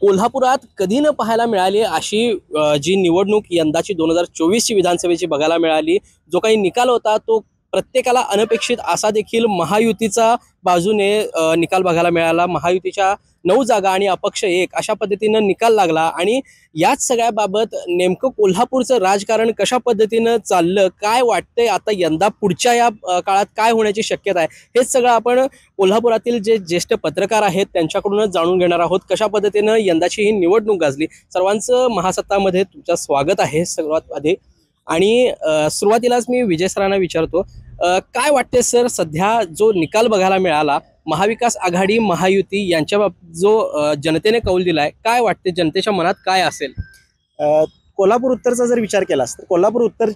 कोल्हापुरात कधी न पाहायला मिळाली अशी जी निवडणूक यंदाची 2024 ची विधानसभेची बघायला मिळाली। जो काही निकाल होता तो प्रत्येकाला अनपेक्षित असा देखील महायुतीचा बाजूने निकाल बघायला मिळाला। महायुतीच्या 9 जागा आणि अपक्ष 1 अशा पद्धतीनं निकाल लागला आणि याच सगळ्या बाबत नेमकं कोल्हापूरचं राजकारण कशा पद्धतीनं चाललं, काय वाटतंय आता यंदा पुढच्या या काळात काय होण्याची शक्यता आहे, हेच सगळं आपण कोल्हापुरातील जे ज्येष्ठ पत्रकार आहेत त्यांच्याकडूनच जाणून घेणार आहोत। कशा पद्धतीनं यंदाची ही निवडणूक गाजली। सर्वांचं महासत्तामध्ये तुमचं स्वागत आहे सर्वात आधी। आणि सुरुवातीलाच मी विजय सरांना विचारतो, काय वाटते सर, सध्या जो निकाल बघायला मिळाला महाविकास आघाडी महायुती यांच्या जो जनतेने कौल दिलाय, काय वाटते जनतेच्या मनात काय असेल? कोल्हापूर उत्तरचा जर विचार केलास तर कोल्हापूर उत्तर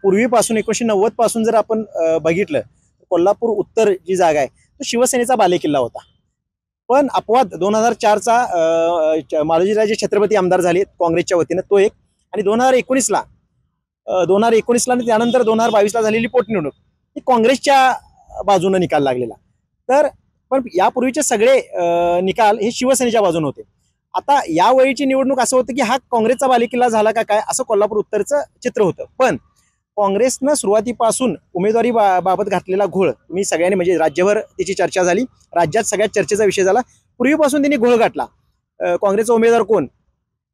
पूर्वीपासून 1990 पासून जर आपण बघितलं, कोल्हापूर उत्तर जी जागा आहे तो शिवसेनेचा बालेकिल्ला होता। पण अपवाद 2004चा मालोजीराजे छत्रपती आमदार झाले काँग्रेसच्या वतीनं, तो एक, आणि 2019ला आणि त्यानंतर 2022ला झालेली पोटनिवडणूक ही काँग्रेसच्या बाजूने निकाल लागलेला। तर पण यापूर्वीचे सगळे निकाल हे शिवसेनेच्या बाजूने होते। आता यावेळीची निवडणूक असं होतं की हा काँग्रेसचा बालेकिल्ला झाला का काय, असं कोल्हापूर उत्तरचं चित्र होतं। पण काँग्रेसनं सुरुवातीपासून उमेदवारी बाबत घातलेला घोळ तुम्ही सगळ्यांनी, म्हणजे राज्यभर त्याची चर्चा झाली, राज्यात सगळ्यात चर्चेचा विषय झाला। पूर्वीपासून त्यांनी घोळ घातला। काँग्रेसचा उमेदवार कोण,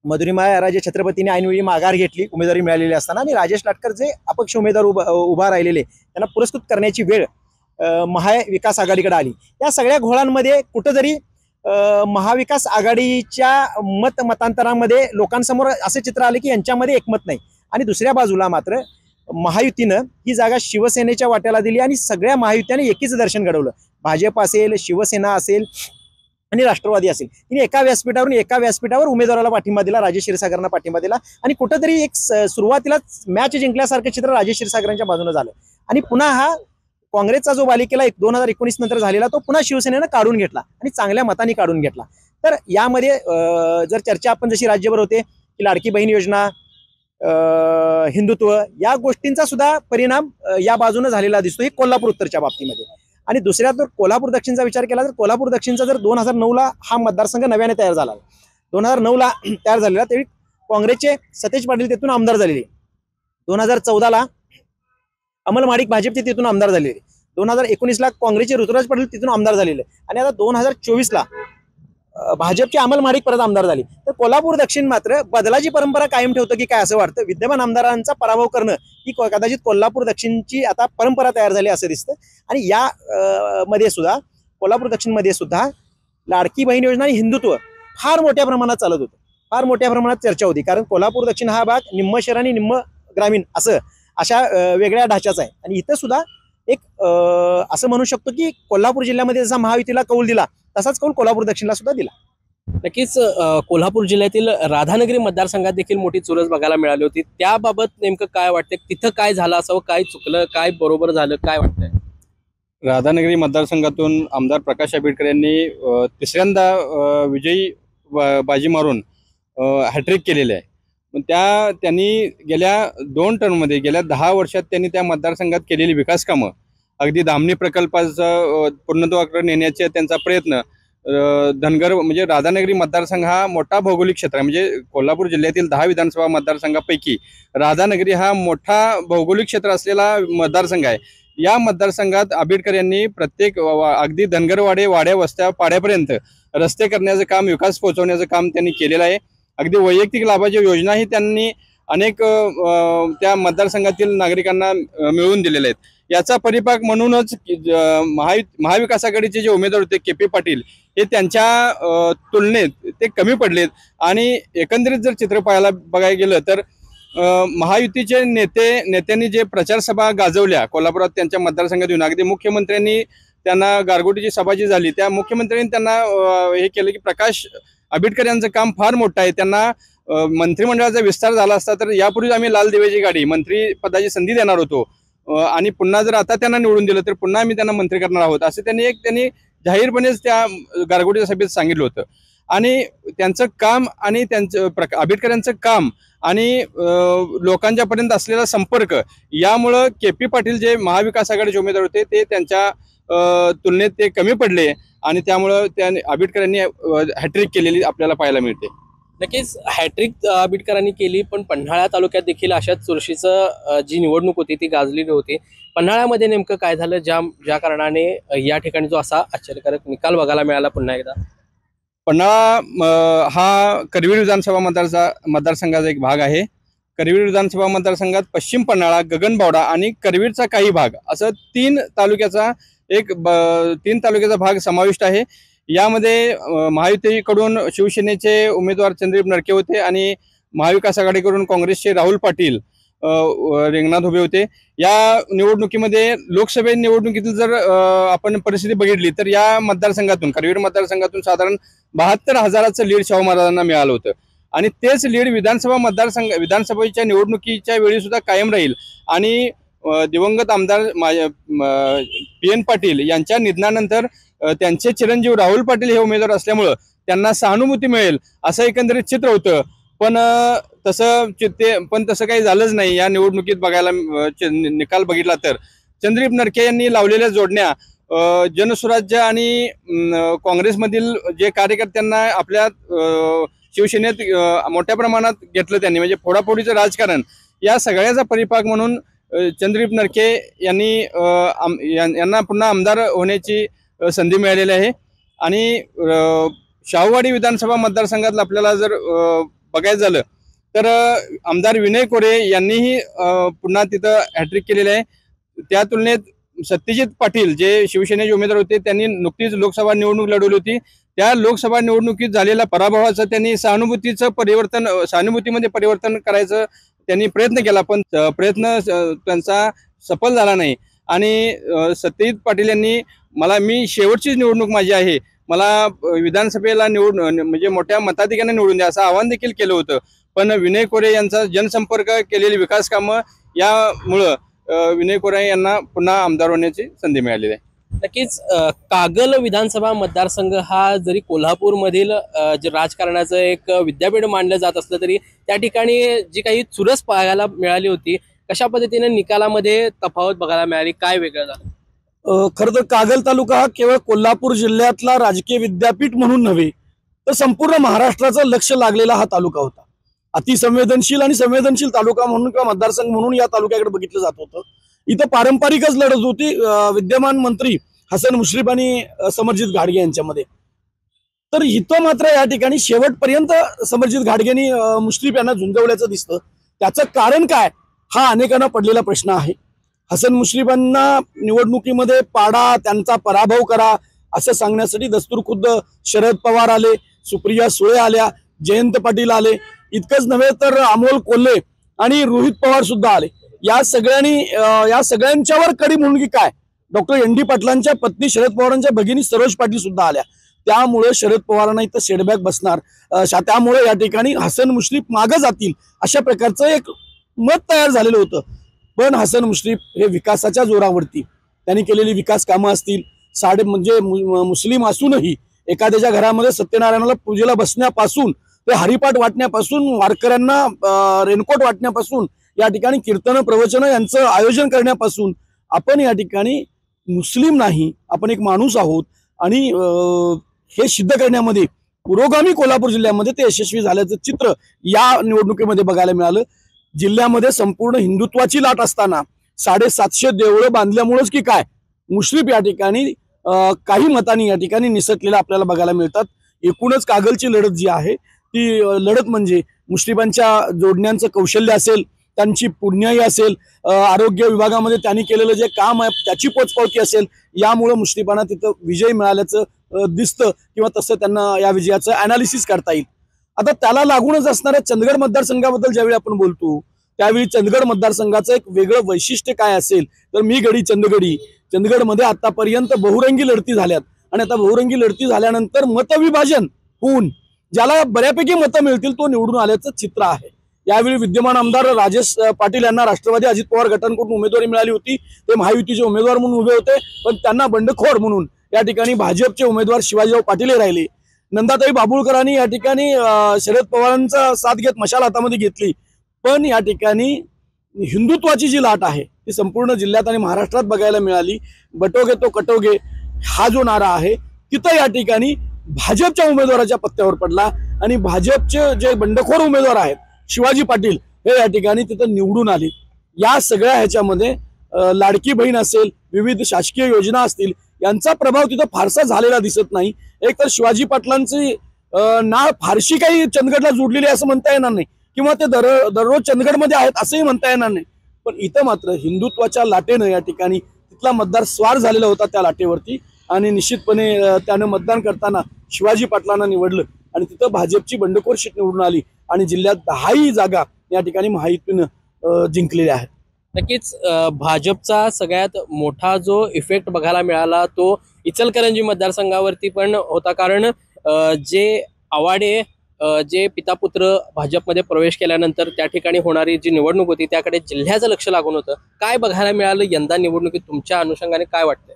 मधुरिमा राजे छत्रपतीने ऐनवेळी माघार घेतली उमेदवारी मिळालेली असताना, आणि राजेश लाटकर जे अपक्ष उमेदवार उभा राहिलेले त्यांना पुरस्कृत करण्याची वेळ महाविकास आघाडीकडे आली। या सगळ्या घोळांमध्ये कुठंतरी महाविकास आघाडीच्या मतांतरामध्ये लोकांसमोर असे चित्र आले की यांच्यामध्ये एकमत नाही, आणि दुसऱ्या बाजूला मात्र महायुतीनं ही जागा शिवसेनेच्या वाट्याला दिली आणि सगळ्या महायुतीने एकीच दर्शन घडवलं। भाजप असेल, शिवसेना असेल आणि राष्ट्रवादी असेल, तिने एका व्यासपीठावर उमेदवाराला पाठिंबा दिला, राजेश क्षीरसागरांना पाठिंबा दिला, आणि कुठंतरी एक सुरुवातीलाच मॅच जिंकल्यासारखं चित्र राजेश क्षीरसागरांच्या बाजूने झालं। आणि पुन्हा हा काँग्रेसचा जो बालेकिल्ला 2019 नंतर झालेला तो पुन्हा शिवसेनेनं काढून घेतला आणि चांगल्या मताने काढून घेतला। तर यामध्ये जर चर्चा आपण जशी राज्यभर होते की लाडकी बहीण योजना, हिंदुत्व, या गोष्टींचा सुद्धा परिणाम या बाजूने झालेला दिसतो हे कोल्हापूर उत्तरच्या बाबतीमध्ये। आणि दुसऱ्या तर कोल्हापूर दक्षिणचा विचार केला तर कोल्हापूर दक्षिणचा जर 2009ला हा मतदारसंघ नव्याने तयार झाला, 2009ला तयार झालेला, त्यावेळी काँग्रेसचे सतेज पाटील तिथून आमदार झालेले, 2014ला अमल माडिक भाजपचे तिथून आमदार झालेले, 2019ला काँग्रेसचे ऋतुराज पाटील तिथून आमदार झालेले, आणि आता 2024ला भाजपचे अमल माडिक परत आमदार झाले। तर कोल्हापूर दक्षिण मात्र बदलाची परंपरा कायम ठेवतं की काय असं वाटतं, विद्यमान आमदारांचा पराभव करणं ही कदाचित कोल्हापूर दक्षिणची आता परंपरा तयार झाली असं दिसतं। आणि या मध्ये सुद्धा कोल्हापूर दक्षिण मध्ये सुद्धा लाडकी बहीण योजना आणि हिंदुत्व फार मोठ्या प्रमाणात चालत होतं, फार मोठ्या प्रमाणात चर्चा होती, कारण कोल्हापूर दक्षिण हा भाग निम्म शहर आणि निम्म ग्रामीण अशा वेगळ्या ढाच्याचा आहे। आणि इथं सुद्धा एक असं म्हणू शकतो की कोल्हापूर जिल्ह्यामध्ये जसा महायुतीला कौल दिला तसाच कौल कोल्हापूर दक्षिणला सुद्धा दिला। नक्कीच कोल्हापूर जिल्ह्यातील राधानगरी मतदारसंघात देखील मोठी चुरस बघायला मिळाली होती। त्याबाबत नेमकं काय वाटतं, तिथं काय झालं असावं, काय चुकलं, काय बरोबर झालं, काय वाटतंय? राधानगरी मतदारसंघातून आमदार प्रकाश आंबेडकर यांनी तिसऱ्यांदा विजयी बाजी मारून हॅट्रिक केलेले आहे। पण त्यांनी गेल्या 2 टर्ममध्ये गेल्या 10 वर्षात त्यांनी त्या मतदारसंघात केलेली विकास कामं, अगदी धामणी प्रकल्पाचं पूर्णत्वाकडे नेण्याचे त्यांचा प्रयत्न, धनगर म्हणजे राधानगरी मतदारसंघ हा मोठा भौगोलिक क्षेत्र आहे, म्हणजे कोल्हापूर जिल्ह्यातील 10 विधानसभा मतदारसंघापैकी राधानगरी हा मोठा भौगोलिक क्षेत्र असलेला मतदारसंघ आहे। या मतदारसंघात आंबेडकर यांनी प्रत्येक अगदी धनगरवाडे, वाड्या, वस्त्या, पाड्यापर्यंत रस्ते करण्याचं काम, विकास पोहोचवण्याचं काम त्यांनी केलेलं आहे। अगदी वैयक्तिक लाभाच्या योजनाही त्यांनी अनेक त्या मतदारसंघातील नागरिकांना मिळवून दिलेल्या आहेत। याचा परिपाक म्हणूनच महाविकास आघाडीचे जे उमेदवार होते के.पी. पाटील हे त्यांच्या तुलनेत ते कमी पडलेत। आणि एकंदरीत जर चित्र बघायला गेलं तर महायुतीचे नेत्यांनी जे प्रचार सभा गाजवल्या कोल्हापुरात त्यांच्या मतदारसंघात येऊन, अगदी मुख्यमंत्र्यांनी त्यांना गारगोटीची सभा जी झाली त्या मुख्यमंत्र्यांनी त्यांना हे केलं की प्रकाश आंबेडकर यांचं काम फार मोठं आहे, त्यांना मंत्रिमंडळाचा विस्तार झाला असता तर यापूर्वीच आम्ही लाल दिव्याची गाडी मंत्रिपदाची संधी देणार होतो, आणि पुन्हा जर आता त्यांना निवडून दिलं तर पुन्हा आम्ही त्यांना मंत्री करणार आहोत, असं त्यांनी जाहीरपणेच त्या गारगोटीच्या सभेत सांगितलं होतं। आणि त्यांचं काम आणि त्यांचं आंबेडकर यांचं काम आणि लोकांच्यापर्यंत असलेला संपर्क यामुळं के.पी. पाटील जे महाविकास आघाडीचे उमेदवार होते ते त्यांच्या तुलनेत ते कमी पडले आणि त्यामुळं त्या आंबेडकरांनी हॅट्रिक केलेली आपल्याला पाहायला मिळते. नक्कीच हॅट्रिक आंबेडकरांनी केली, पण पन्हाळा तालुक्यात देखील अशाच चुरशीचं जी निवडणूक होती ती गाजलेली होती. पन्हाळ्यामध्ये नेमकं काय झालं ज्या कारणाने या ठिकाणी जो असा आश्चर्यकारक निकाल बघायला मिळाला पुन्हा एकदा? पन्हाळा हा करवीर विधानसभा मतदारसंघाचा एक भाग आहे. करवीर विधानसभा मतदारसंघात पश्चिम पन्हाळा, गगनबावडा आणि करवीरचा काही भाग असं तीन तालुक्याचा भाग समाविष्ट आहे. यामध्ये महायुतीकडून शिवसेनेचे उमेदवार चंद्रदीप नरके होते आणि महाविकास आघाडीकडून काँग्रेसचे राहुल पाटील रिंगणात उभे होते. या निवडणुकीमध्ये लोकसभा निवडणुकीतील जर आपण परिस्थिती बघितली तर या मतदारसंघातून, करवीर मतदारसंघातून साधारण 72,000चं लीड शाहू महाराजांना मिळालं होतं आणि तेच लीड विधानसभेच्या निवडणुकीच्या वेळी सुद्धा कायम राहील. आणि दिवंगत आमदार PN पाटील यांच्या निधनानंतर त्यांचे चिरंजीव राहुल पाटील हे उमेदवार असल्यामुळं त्यांना सहानुभूती मिळेल असं एकंदरीत चित्र होतं. पण तसं काही झालंच नाही. या निवडणुकीत बघायला निकाल बघितला तर चंद्रदीप नरके यांनी लावलेल्या जोडण्या जनसुराज्य आणि काँग्रेसमधील जे कार्यकर्त्यांना आपल्या शिवसेनेत मोठ्या प्रमाणात घेतलं त्यांनी, म्हणजे फोडाफोडीचं राजकारण, या सगळ्याचा परिपाक म्हणून चंद्रदीप नरके यांना पुन्हा आमदार होण्याची संधी मिळालेली आहे. आणि शाहूवाडी विधानसभा मतदारसंघातलं आपल्याला जर बघायचं झालं तर आमदार विनय कोरे यांनीही पुन्हा तिथं हॅट्रिक केलेलं आहे. त्या तुलनेत सत्यजित पाटील जे शिवसेनेचे उमेदवार होते त्यांनी नुकतीच लोकसभा निवडणूक लढवली होती. त्या लोकसभा निवडणुकीत झालेल्या पराभवाचं त्यांनी सहानुभूतीमध्ये परिवर्तन करायचं त्यांनी प्रयत्न केला, पण प्रयत्न त्यांचा सफल झाला नाही. आणि सत्यजित पाटील यांनी मी शेवटचीच निवडणूक माझी आहे, मला विधानसभेला म्हणजे मोठ्या मताधिक्याने निवडून द्या असं आवाहन देखील केलं होतं. पण विनय कोरे यांचा जनसंपर्क केलेली विकास कामं यामुळं विनय कोरे यांना पुन्हा आमदार होण्याची संधी मिळालेली आहे. नक्कीच कागल विधानसभा मतदारसंघ हा जरी कोल्हापूरमधील जे राजकारणाचं एक विद्यापीठ मानलं जात असलं तरी त्या ठिकाणी जी काही चुरस पाहायला मिळाली होती, कशा पद्धतीने निकालामध्ये तफावत बघायला मिळाली, काय वेगळं झालं? खरं तर कागल तालुका हा केवळ कोल्हापूर जिल्ह्यातला राजकीय विद्यापीठ म्हणून नव्हे तर संपूर्ण महाराष्ट्राचं लक्ष लागलेला हा तालुका होता. अतिसंवेदनशील आणि संवेदनशील तालुका म्हणून किंवा मतदारसंघ म्हणून या तालुक्याकडे बघितलं जात होतं. इथं पारंपरिकच लढत होती विद्यमान मंत्री हसन मुश्रीफ आणि समरजित घाडगे यांच्यामध्ये. तर इथं मात्र या ठिकाणी शेवटपर्यंत समरजित घाडगेंनी मुश्रीफ यांना झुंजवल्याचं दिसतं. त्याचं कारण काय हा अनेकांना पडलेला प्रश्न आहे. हसन मुश्रीफांना निवडणुकीमध्ये पाडा, त्यांचा पराभव करा असं सांगण्यासाठी दस्तूरखुद्द शरद पवार आले, सुप्रिया सुळे आल्या, जयंत पाटील आले. इतकंच नव्हे तर अमोल कोल्हे आणि रोहित पवार सुद्धा आले. या सगळ्यांच्यावर कडी मुंडगी काय, डॉक्टर ND पाटलांच्या पत्नी शरद पवारांच्या भगिनी सरोज पाटील सुद्धा आल्या. त्यामुळे शरद पवारांना इथं सेटबॅक बसणार, त्यामुळे या ठिकाणी हसन मुश्रीफ मागं जातील अशा प्रकारचं एक मत तयार झालेलं होतं. पण हसन मुश्रीफ हे विकासाच्या जोरावरती त्यांनी केलेली विकास कामं असतील, म्हणजे मुस्लिम असूनही एखाद्याच्या घरामध्ये सत्यनारायणाला पूजेला बसण्यापासून ते हरिपाठ वाटण्यापासून, वारकऱ्यांना रेनकोट वाटण्यापासून, या ठिकाणी कीर्तन प्रवचन यांचं आयोजन करण्यापासून, आपण या ठिकाणी मुस्लिम नाही, आपण एक माणूस आहोत आणि हे सिद्ध करण्यामध्ये पुरोगामी कोल्हापूर जिल्ह्यामध्ये ते यशस्वी झाल्याचं चित्र या निवडणुकीमध्ये बघायला मिळालं. जिल्ह्यामध्ये संपूर्ण हिंदुत्वाची लाट असताना 750 देवळं बांधल्यामुळेच की काय मुश्रीफ या ठिकाणी काही मतांनी या ठिकाणी निसटलेला आपल्याला बघायला मिळतात. एकूणच कागलची लढत जी आहे ती लढत म्हणजे मुश्रीफांच्या जोडण्यांचं कौशल्य असेल, त्यांची पुण्याई असेल, आरोग्य विभागामध्ये त्यांनी केलेलं जे काम आहे त्याची पोचपावती असेल, यामुळे मुश्रीफांना तिथं विजय मिळाल्याचं दिसतं किंवा तसं त्यांना या विजयाचं अनालिसिस करता येईल. आता त्याला लागूनच असणाऱ्या चंदगड मतदारसंघाबद्दल ज्यावेळी आपण बोलतो त्यावेळी चंदगड मतदारसंघाचं एक वेगळं वैशिष्ट्य काय असेल तर मी गडी चंदगडी. चंदगडमध्ये आतापर्यंत बहुरंगी लढती झाल्यात आणि आता बहुरंगी लढती झाल्यानंतर मतविभाजन होऊन ज्याला बऱ्यापैकी मतं मिळतील तो निवडून आल्याचं चित्र आहे. यावेळी विद्यमान आमदार राजेश पाटील यांना राष्ट्रवादी अजित पवार गटांकडून उमेदवारी मिळाली होती. ते महायुतीचे उमेदवार म्हणून उभे होते, पण त्यांना बंडखोर म्हणून या ठिकाणी भाजपचे उमेदवार शिवाजीराव पाटील राहिले. नंदाताई बाबुळकरांनी या ठिकाणी शरद पवारांचा साथ घेत मशाल हातामध्ये घेतली, पण या ठिकाणी हिंदुत्वाची जी लाट आहे ती संपूर्ण जिल्ह्यात आणि महाराष्ट्रात बघायला मिळाली. बटोगे तो कटोगे हा जो नारा आहे तिथं या ठिकाणी भाजपच्या उमेदवाराच्या पत्त्यावर पडला आणि भाजपचे जे बंडखोर उमेदवार आहेत शिवाजी पाटील हे या ठिकाणी तिथं निवडून आले. या सगळ्या ह्याच्यामध्ये लाडकी बहीण असेल, विविध शासकीय योजना असतील, यांचा प्रभाव तिथं फारसा झालेला दिसत नाही. एक तर शिवाजी पाटलांची नाळ फारशी काही चंदगडला जोडलेली असं म्हणता येणार नाही किंवा ते दररोज चंदगडमध्ये आहेत असंही म्हणता येणार नाही. पण इथं मात्र हिंदुत्वाच्या लाटेनं या ठिकाणी तिथला मतदार स्वार झालेला होता त्या लाटेवरती आणि निश्चितपणे त्यानं मतदान करताना शिवाजी पाटलांना निवडलं आणि तिथं भाजपची बंडखोर शीट निवडून आली आणि जिल्ह्यात 10ही जागा या ठिकाणी महायुतीनं जिंकलेल्या आहेत. नक्कीच भाजपचा सगळ्यात मोठा जो इफेक्ट बघायला मिळाला तो इचलकरंजी मतदारसंघावरती पण होता. कारण जे आवाडे जे पितापुत्र भाजपमध्ये प्रवेश केल्यानंतर त्या ठिकाणी होणारी जी निवडणूक होती त्याकडे जिल्ह्याचं लक्ष लागून होतं. काय बघायला मिळालं यंदा निवडणुकीत तुमच्या अनुषंगाने काय वाटतंय?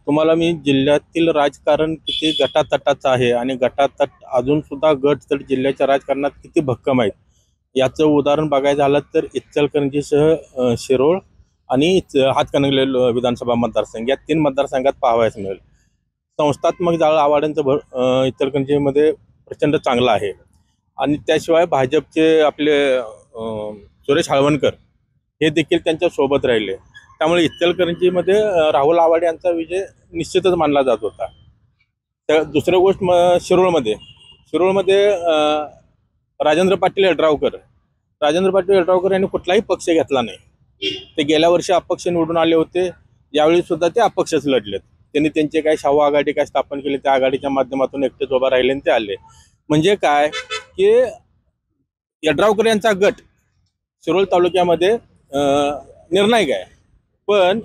तुम्हाला मी जिल्ह्यातील राजकारण किती गटातटाचं आहे आणि गटातट अजून सुद्धा गट तर जिल्ह्याच्या राजकारणात किती भक्कम आहेत याचं उदाहरण बघायचं झालं तर इचलकरंजीसह शिरोळ आणि हातकणंगले विधानसभा मतदारसंघ या 3 मतदारसंघात पाहावयास मिळेल. संस्थात्मक जाळ आवाड्यांचं इचलकरंजीमध्ये प्रचंड चांगलं आहे आणि त्याशिवाय भाजपचे आपले सुरेश हाळवणकर हे देखील त्यांच्या सोबत राहिले. त्यामुळे इचलकरंजीमध्ये राहुल आवाडे यांचा विजय निश्चितच मानला जात होता. त्या दुसरी गोष्ट शिरोळमध्ये राजेंद्र पाटील यड्रावकर यांनी कुठलाही पक्ष घेतला नाही. ते गेल्या वर्षी अपक्ष निवडून आले होते, यावेळी सुद्धा ते अपक्षच लढलेत. त्यांनी त्यांचे काही शाहू आघाडी काय स्थापन केली, त्या आघाडीच्या माध्यमातून एकटेच उभा राहिले आणि ते आले. म्हणजे काय की यड्रावकर यांचा गट शिरोळ तालुक्यामध्ये निर्णायक आहे. पण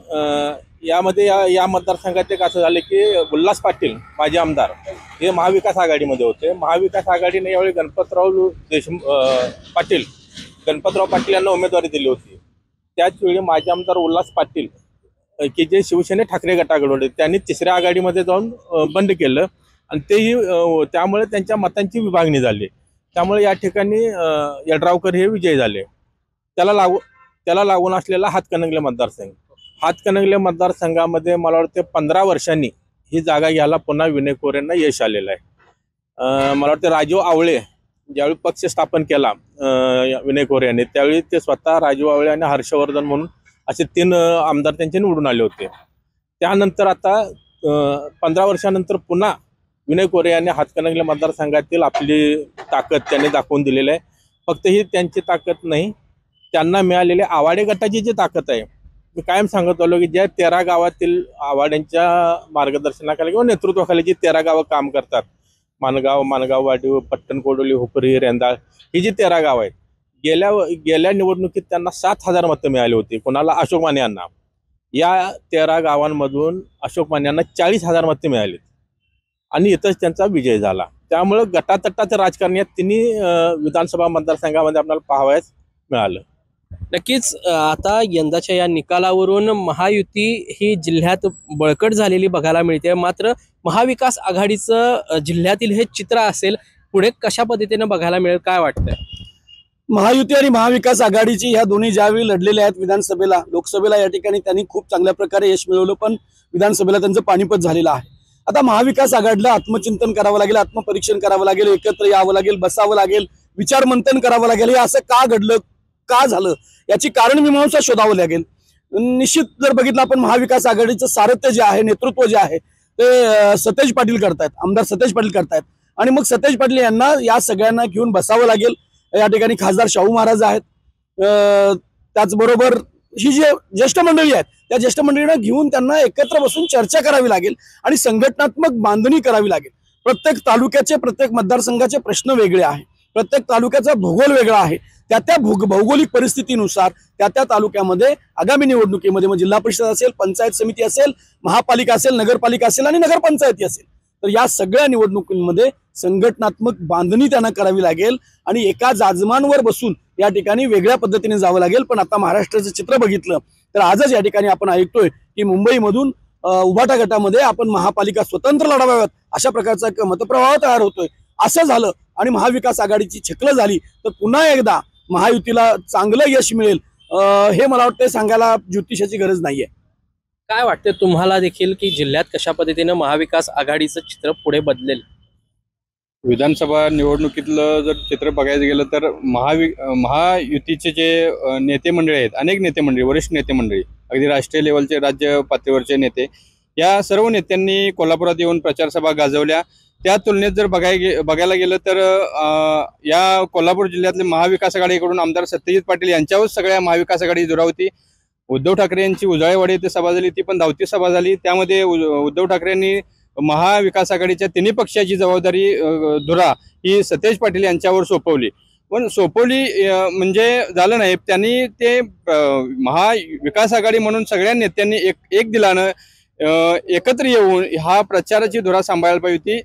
यामध्ये या मतदारसंघात एक असं झालं की उल्हास पाटील माजी आमदार हे महाविकास आघाडीमध्ये होते. महाविकास आघाडीने यावेळी गणपतराव पाटील यांना उमेदवारी दिली होती. त्याच वेळी माजी आमदार उल्हास पाटील की जे शिवसेने ठाकरे गटाकडे होते त्यांनी 3ऱ्या आघाडीमध्ये जाऊन बंड केलं आणि तेही त्यामुळे त्यांच्या मतांची विभागणी झाली. त्यामुळे या ठिकाणी यड्रावकर हे विजयी झाले. त्याला लागून असलेला हातकणंगले मतदारसंघामध्ये मला वाटते 15 वर्षांनी ही जागा घ्यायला पुन्हा विनय कोरेंना यश आलेलं आहे. मला वाटतं राजीव आवळे ज्यावेळी पक्ष स्थापन केला विनय कोरे यांनी त्यावेळी ते स्वतः राजीव आवळे आणि हर्षवर्धन म्हणून असे 3 आमदार त्यांचे निवडून आले होते. त्यानंतर आता 15 वर्षानंतर पुन्हा विनय कोरे यांनी हातकणंगले मतदारसंघातील आपली ताकद त्यांनी दाखवून दिलेली आहे. फक्त ही त्यांची ताकद नाही, त्यांना मिळालेली आवाडे गटाची जी ताकद आहे. मी कायम सांगत आलो की ज्या 13 गावातील आवाड्यांच्या मार्गदर्शनाखाली किंवा नेतृत्वाखाली जी 13 गावं काम करतात, मानगाव वाडी, पट्टण कोडोली, हुपरी, रेंदाळ ही जी 13 गाव आहेत, गेल्या निवडणुकीत त्यांना 7,000 मतं मिळाली होती. कोणाला? अशोक माने यांना. या 13 गावांमधून अशोक माने यांना 40,000 मतं मिळाली आणि इथंच त्यांचा विजय झाला. त्यामुळं गटातटाचं राजकारण या 3 विधानसभा मतदारसंघामध्ये आपल्याला पाहावयास मिळालं. नक्कीच आता यंदाच्या या निकालावरून महायुती ही जिल्ह्यात बळकट झालेली बघायला मिळते. मात्र महाविकास आघाडीचं जिल्ह्यातील हे चित्र असेल पुढे कशा पद्धतीने बघायला मिळेल काय वाटतंय? महायुती आणि महाविकास आघाडीची ह्या दोन्ही ज्यावेळी लढलेल्या आहेत विधानसभेला, लोकसभेला या ठिकाणी त्यांनी खूप चांगल्या प्रकारे यश मिळवलं, पण विधानसभेला त्यांचं पानिपत झालेलं आहे. आता महाविकास आघाडीला आत्मचिंतन करावं लागेल, आत्मपरीक्षण करावं लागेल, एकत्र यावं लागेल, बसावं लागेल, विचारमंथन करावं लागेल. हे असं का घडलं, का झालं याची कारण मीमांसा शोधावं लागेल. निश्चित जर बघितलं आपण महाविकास आघाडीचं सारथ्य जे आहे, नेतृत्व जे आहे ते सतेज पाटील करतायत, आमदार सतेज पाटील करतायत आणि मग सतेज पाटील यांना या सगळ्यांना घेऊन बसावं लागेल. या ठिकाणी खासदार शाहू महाराज आहेत, त्याचबरोबर ही जे ज्येष्ठ मंडळी आहेत त्या ज्येष्ठ मंडळींना घेऊन त्यांना एकत्र बसून चर्चा करावी लागेल आणि संघटनात्मक बांधणी करावी लागेल. प्रत्येक तालुक्याचे, प्रत्येक मतदारसंघाचे प्रश्न वेगळे आहे, प्रत्येक तालुक्याचा भूगोल वेगळा आहे. त्या भौगोलिक परिस्थितीनुसार त्या तालुक्यामध्ये आगामी निवडणुकीमध्ये मग जिल्हा परिषद असेल, पंचायत समिती असेल, महापालिका असेल, नगरपालिका असेल आणि नगरपंचायती असेल, तर या सगळ्या निवडणुकीमध्ये संघटनात्मक बांधणी त्यांना करावी लागेल आणि एका जाजमांवर बसून या ठिकाणी वेगळ्या पद्धतीने जावं लागेल. पण आता महाराष्ट्राचं चित्र बघितलं तर आजच या ठिकाणी आपण ऐकतोय की मुंबईमधून उभाटा गटामध्ये आपण महापालिका स्वतंत्र लढवाव्यात अशा प्रकारचा एक मतप्रवाह तयार होतोय. असं झालं आणि महाविकास आघाडीची छकलं झाली तर पुन्हा एकदा महायुतीला चांगलं यश मिळेल हे मला वाटतं सांगायला ज्योतिषाची गरज नाहीये. काय वाटतं तुम्हाला देखील की जिल्ह्यात कशा पद्धतीनं महाविकास आघाडीचं चित्र पुढे बदलेल? विधानसभा निवडणुकीतलं जर चित्र बघायचं गेलं तर महायुतीचे जे नेते मंडळी आहेत, अनेक नेते मंडळी, वरिष्ठ नेते मंडळी, अगदी राष्ट्रीय लेवलचे, राज्य पातळीवरचे नेते, या सर्व नेत्यांनी कोल्हापुरात येऊन प्रचारसभा गाजवल्या. त्या तुलनेत जर बघायला गेलं तर या कोल्हापूर जिल्ह्यातले महाविकास आघाडीकडून आमदार सत्यजित पाटील यांच्यावर सगळ्या महाविकास आघाडी दुरावती. उद्धव ठाकरे यांची उजाळेवाडी येथे सभा झाली, ती पण धावती सभा झाली. त्यामध्ये उद्धव ठाकरे यांनी महाविकास आघाडीच्या तिन्ही पक्षाची जबाबदारी धुरा ही सतेज पाटील यांच्यावर सोपवली. पण सोपवली म्हणजे झालं नाही, त्यांनी ते महाविकास आघाडी म्हणून सगळ्या नेत्यांनी एक दिलानं एकत्र येऊन हा प्रचाराची धुरा सांभाळायला पाहिजे होती.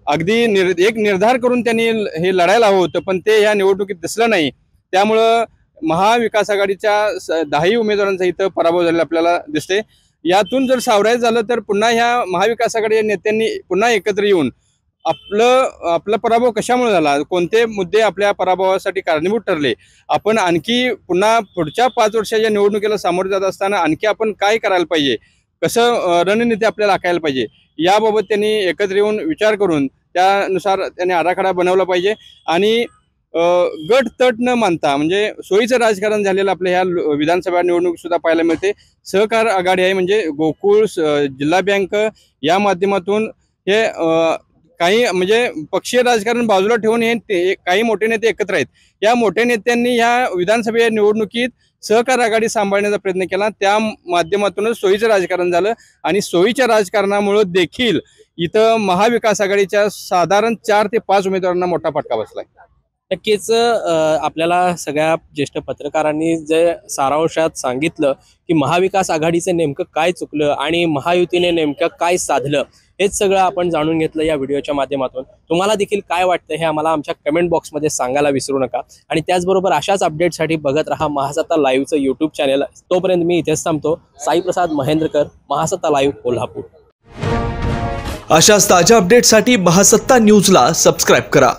अगदी एक निर्धार करून त्यांनी हे लढायला हवं होतं, पण ते ह्या निवडणुकीत दिसलं नाही. त्यामुळं महाविकास आघाडीच्या 10 उमेदवारांचा इथं पराभव झालेला आपल्याला दिसते. यातून जर सावरायचं झालं तर पुन्हा ह्या महाविकास आघाडी नेत्यांनी पुन्हा एकत्र येऊन आपला पराभव कशामुळे झाला, कोणते मुद्दे आपल्या पराभवासाठी कारणीभूत ठरले, आपण आणखी पुन्हा पुढच्या 5 वर्षाच्या निवडणुकीला सामोरे जात असताना आणखी आपण काय करायला पाहिजे, कसं रणनीती आपल्याला आखायला पाहिजे, याबाबत त्यांनी एकत्र येऊन विचार करून त्यानुसार त्यांनी आराखडा बनवला पाहिजे. आणि गट तट न मानता म्हणजे सोयीचं राजकारण झालेलं आपल्या ह्या विधानसभा निवडणूक सुद्धा पाहायला मिळते. सहकार आघाडी आहे, म्हणजे गोकुळ, जिल्हा बँक या माध्यमातून हे काही म्हणजे पक्षीय राजकारण बाजूला ठेवून हे काही मोठे नेते एकत्र आहेत. या मोठ्या नेत्यांनी या विधानसभा निवडणुकीत सहकार आघाडी सांभाळण्याचा प्रयत्न केला. त्या माध्यमातूनच सोयीचं राजकारण झालं आणि सोयीच्या राजकारणामुळे देखील इथं महाविकास आघाडीच्या साधारण 4 ते 5 उमेदवारांना मोठा फटका बसलाय. नक्कीच आपल्याला सगळ्या ज्येष्ठ पत्रकारांनी जे सारांशात सांगितलं की महाविकास आघाडीचं नेमकं काय चुकलं आणि महायुतीने नेमकं काय साधलं, हेच सगळं आपण जाणून घेतलं या व्हिडिओच्या माध्यमातून. तुम्हाला देखील काय वाटतं हे आम्हाला आमच्या कमेंट बॉक्समध्ये सांगायला विसरू नका. आणि त्याचबरोबर अशाच अपडेटसाठी बघत राहा महासत्ता लाईव्हचं यूट्यूब चॅनल. तोपर्यंत मी इथेच थांबतो. साई प्रसाद महेंद्रकर, महासत्ता लाईव्ह, कोल्हापूर. अशाच ताज्या अपडेटसाठी महासत्ता न्यूजला सबस्क्राईब करा.